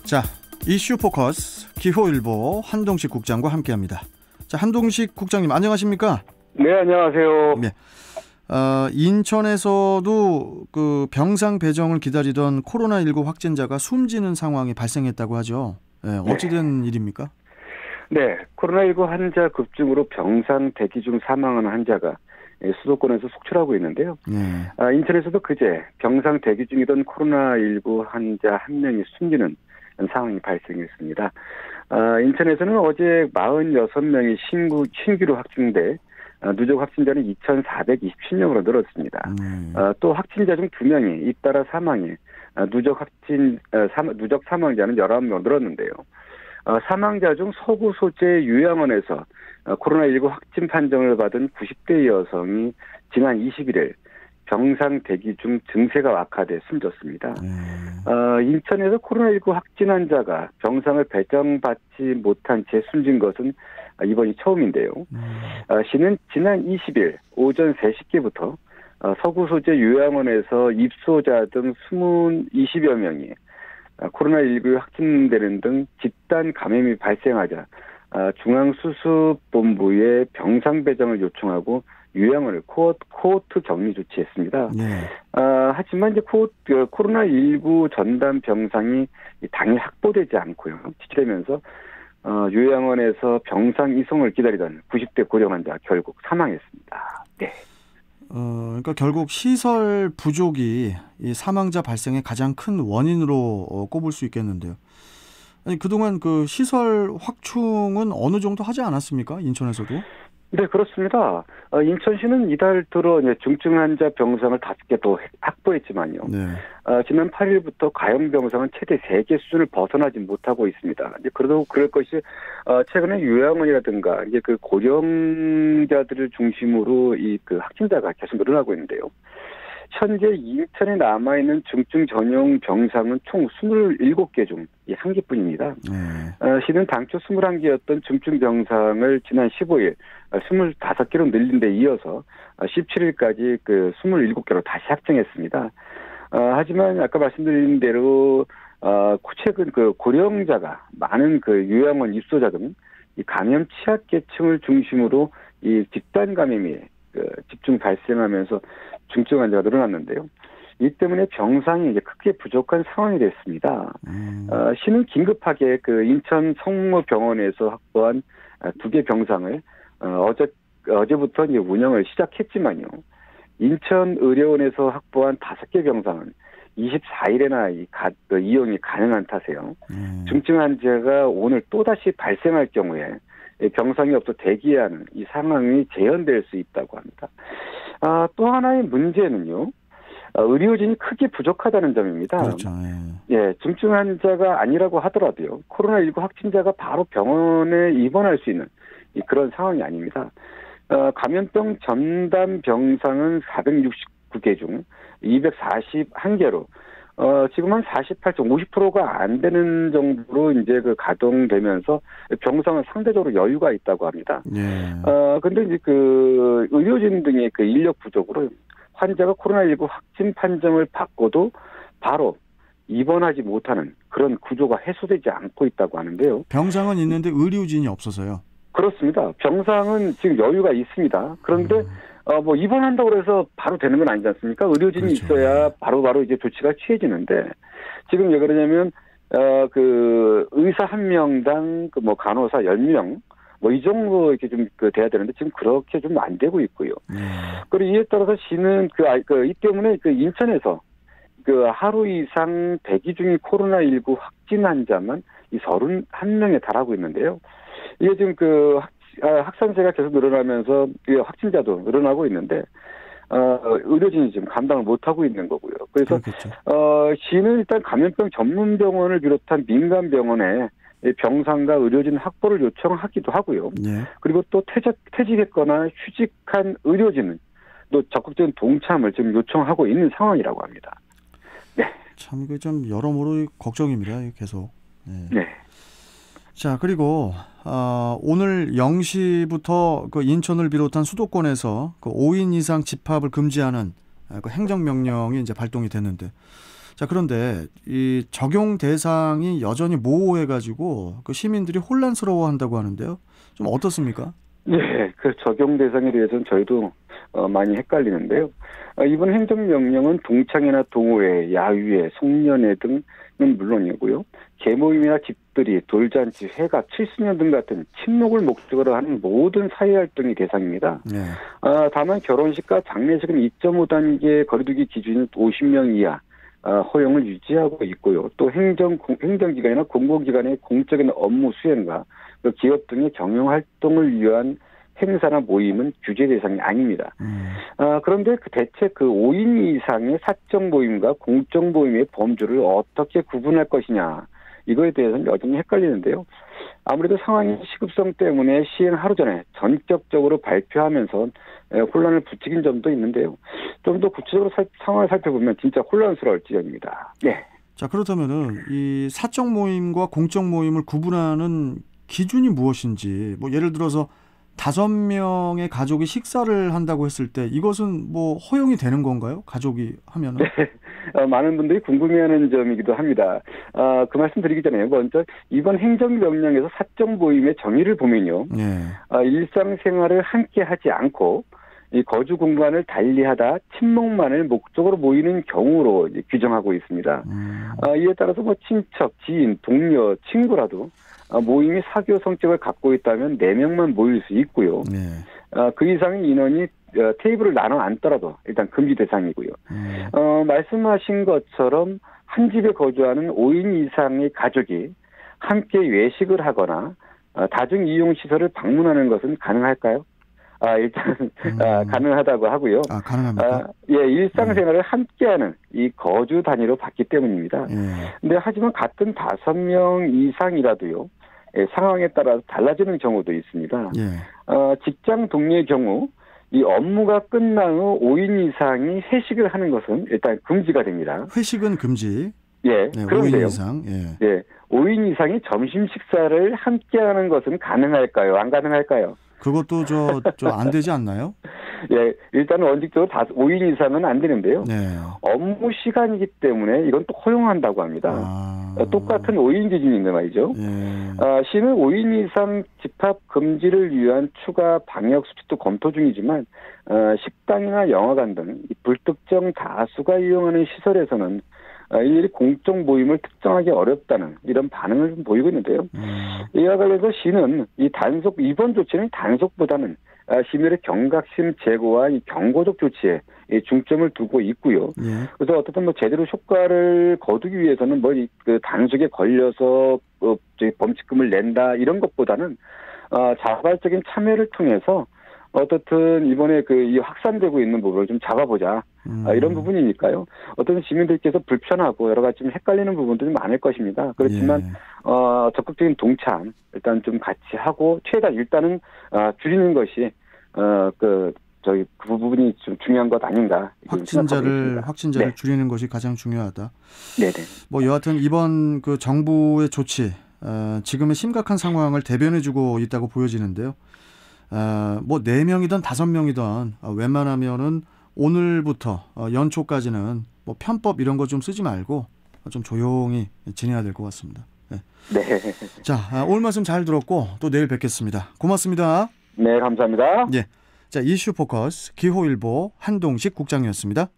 자, 이슈 포커스 기호일보 한동식 국장과 함께합니다. 자, 한동식 국장님 안녕하십니까? 네, 안녕하세요. 네. 인천에서도 그 병상 배정을 기다리던 코로나19 확진자가 숨지는 상황이 발생했다고 하죠. 네, 어찌된 일입니까? 네, 코로나19 환자 급증으로 병상 대기 중 사망하는 환자가 수도권에서 속출하고 있는데요. 인천에서도 그제 병상 대기 중이던 코로나19 환자 한 명이 숨지는 상황이 발생했습니다. 인천에서는 어제 46명이 신규로 확진돼 누적 확진자는 2,427명으로 늘었습니다. 또 확진자 중 2명이 잇따라 사망해 누적 사망자는 11명 늘었는데요. 사망자 중 서구 소재 요양원에서 코로나19 확진 판정을 받은 90대 여성이 지난 21일 병상 대기 중 증세가 악화돼 숨졌습니다. 인천에서 코로나19 확진 환자가 병상을 배정받지 못한 채 숨진 것은 이번이 처음인데요. 시는 지난 20일 오전 3시께부터 서구 소재 요양원에서 입소자 등 20여 명이 코로나19에 확진되는 등 집단 감염이 발생하자 중앙수습본부에 병상 배정을 요청하고 요양원을 코호트 격리 조치했습니다. 하지만 이제 코로나19 전담 병상이 당일 확보되지 않고요. 지치되면서 요양원에서 병상 이송을 기다리던 90대 고령 환자 결국 사망했습니다. 네. 그러니까 결국 시설 부족이 이 사망자 발생의 가장 큰 원인으로 꼽을 수 있겠는데요. 아니, 그동안 그 시설 확충은 어느 정도 하지 않았습니까? 인천에서도? 네, 그렇습니다. 인천시는 이달 들어 중증 환자 병상을 5개 더 확보했지만요. 지난 8일부터 가용 병상은 최대 3개 수준을 벗어나지 못하고 있습니다. 이제 그래도 그럴 것이 최근에 요양원이라든가 이제 그 고령자들을 중심으로 그 확진자가 계속 늘어나고 있는데요. 현재 인천에 남아있는 중증 전용 병상은 총 27개 중 1개뿐입니다. 시는 당초 21개였던 중증 병상을 지난 15일 25개로 늘린 데 이어서 17일까지 그 27개로 다시 확정했습니다. 하지만 아까 말씀드린 대로 최근 그 고령자가 많은 그 요양원 입소자 등 이 감염 취약계층을 중심으로 이 집단 감염이 집중 발생하면서 중증 환자가 늘어났는데요. 이 때문에 병상이 이제 크게 부족한 상황이 됐습니다. 시는 긴급하게 그 인천 성모병원에서 확보한 2개 병상을 어제부터 이제 운영을 시작했지만요. 인천의료원에서 확보한 5개 병상은 24일에나 이용이 가능한 탓에요. 중증 환자가 오늘 또다시 발생할 경우에 병상이 없어 대기해야 하는 이 상황이 재현될 수 있다고 합니다. 또 하나의 문제는요. 의료진이 크게 부족하다는 점입니다. 그렇죠. 예, 중증 환자가 아니라고 하더라도요. 코로나19 확진자가 바로 병원에 입원할 수 있는 그런 상황이 아닙니다. 감염병 전담 병상은 469개 중 241개로 지금 한 50%가 안 되는 정도로 이제 그 가동되면서 병상은 상대적으로 여유가 있다고 합니다. 근데 이제 그 의료진 등의 그 인력 부족으로 환자가 코로나19 확진 판정을 받고도 바로 입원하지 못하는 그런 구조가 해소되지 않고 있다고 하는데요. 병상은 있는데 의료진이 없어서요. 그렇습니다. 병상은 지금 여유가 있습니다. 그런데 입원한다고 해서 바로 되는 건 아니지 않습니까? 의료진이 그렇죠. 있어야 바로 이제 조치가 취해지는데 지금 왜 그러냐면 그 의사 1명당 그 간호사 10명 이 정도 이렇게 좀 돼야 되는데 지금 그렇게 좀 안 되고 있고요. 그리고 이에 따라서 시는 이 때문에 그 인천에서 그 하루 이상 대기 중인 코로나19 확진 환자만 31명에 달하고 있는데요. 이게 지금 확산세가 계속 늘어나면서 확진자도 늘어나고 있는데 의료진이 지금 감당을 못하고 있는 거고요. 그래서 시는 일단 감염병 전문병원을 비롯한 민간 병원에 병상과 의료진 확보를 요청하기도 하고요. 그리고 또 퇴직했거나 휴직한 의료진은 또 적극적인 동참을 지금 요청하고 있는 상황이라고 합니다. 네. 참 그 좀 여러모로 걱정입니다. 계속. 네. 자, 그리고 오늘 0시부터 그 인천을 비롯한 수도권에서 그 5인 이상 집합을 금지하는 그 행정명령이 이제 발동이 됐는데, 자, 그런데 이 적용 대상이 여전히 모호해가지고 그 시민들이 혼란스러워한다고 하는데요. 좀 어떻습니까? 네, 그 적용 대상에 대해서는 저희도 많이 헷갈리는데요. 이번 행정명령은 동창회나 동호회, 야유회, 송년회 등은 물론이고요. 계모임이나 집들이, 돌잔치, 회갑, 칠수년 등 같은 친목을 목적으로 하는 모든 사회활동이 대상입니다. 네. 다만 결혼식과 장례식은 2.5단계 거리두기 기준인 50명 이하 허용을 유지하고 있고요. 또 행정기관이나 공공기관의 공적인 업무 수행과 기업 등의 경영활동을 위한 행사나 모임은 규제 대상이 아닙니다. 그런데 대체 그 5인 이상의 사적 모임과 공적 모임의 범주를 어떻게 구분할 것이냐, 이거에 대해서는 여전히 헷갈리는데요. 아무래도 상황의 시급성 때문에 시행 하루 전에 전격적으로 발표하면서 혼란을 부추긴 점도 있는데요. 좀 더 구체적으로 상황을 살펴보면 진짜 혼란스러울 지경입니다. 예. 자, 그렇다면은 이 사적 모임과 공적 모임을 구분하는 기준이 무엇인지, 뭐 예를 들어서 5명의 가족이 식사를 한다고 했을 때 이것은 뭐 허용이 되는 건가요? 가족이 하면은? 네. 많은 분들이 궁금해하는 점이기도 합니다. 그 말씀 드리기 전에 먼저 이번 행정명령에서 사적 모임의 정의를 보면요. 네. 일상생활을 함께 하지 않고 이 거주 공간을 달리하다 친목만을 목적으로 모이는 경우로 이제 규정하고 있습니다. 이에 따라서 뭐 친척, 지인, 동료, 친구라도 모임이 사교 성격을 갖고 있다면 4명만 모일 수 있고요. 네. 그 이상의 인원이 테이블을 나눠 앉더라도 일단 금지 대상이고요. 말씀하신 것처럼 한 집에 거주하는 5인 이상의 가족이 함께 외식을 하거나 다중이용시설을 방문하는 것은 가능할까요? 일단 가능하다고 하고요. 가능합니까? 예, 일상생활을 함께하는 이 거주 단위로 봤기 때문입니다. 근데 하지만 같은 5명 이상이라도요. 상황에 따라 달라지는 경우도 있습니다. 직장 동료의 경우 이 업무가 끝난 후 5인 이상이 회식을 하는 것은 일단 금지가 됩니다. 회식은 금지. 예, 네, 그런데요. 5인 이상. 예. 네, 5인 이상이 점심 식사를 함께하는 것은 가능할까요? 안 가능할까요? 그것도 안 되지 않나요? 예, 일단은 원칙적으로 5인 이상은 안 되는데요. 네. 업무 시간이기 때문에 이건 또 허용한다고 합니다. 똑같은 5인 기준인데 말이죠. 시는 5인 이상 집합 금지를 위한 추가 방역 수칙도 검토 중이지만 식당이나 영화관 등 불특정 다수가 이용하는 시설에서는 이 공적 모임을 특정하기 어렵다는 이런 반응을 좀 보이고 있는데요. 이와 관련해서 시는 이번 조치는 단속보다는 시민의 경각심 제고와 이 경고적 조치에 중점을 두고 있고요. 그래서 어떻든 뭐 제대로 효과를 거두기 위해서는 그 단속에 걸려서 범칙금을 낸다 이런 것보다는 자발적인 참여를 통해서 어떻든 이번에 이 확산되고 있는 부분을 좀 잡아보자. 이런 부분이니까요. 어떤 시민들께서 불편하고 여러 가지 좀 헷갈리는 부분도 좀 많을 것입니다. 그렇지만 적극적인 동참 일단 좀 같이 하고 최대한 일단은 줄이는 것이 그 부분이 좀 중요한 것 아닌가. 확진자를 네. 줄이는 것이 가장 중요하다. 네네. 뭐 여하튼 이번 그 정부의 조치 지금의 심각한 상황을 대변해주고 있다고 보여지는데요. 뭐 4명이든 5명이든 웬만하면은 오늘부터 연초까지는 뭐 편법 이런 거 좀 쓰지 말고 좀 조용히 지내야 될 것 같습니다. 네. 네. 자, 오늘 말씀 잘 들었고 또 내일 뵙겠습니다. 고맙습니다. 네, 감사합니다. 예. 자, 이슈 포커스 기호일보 한동식 국장이었습니다.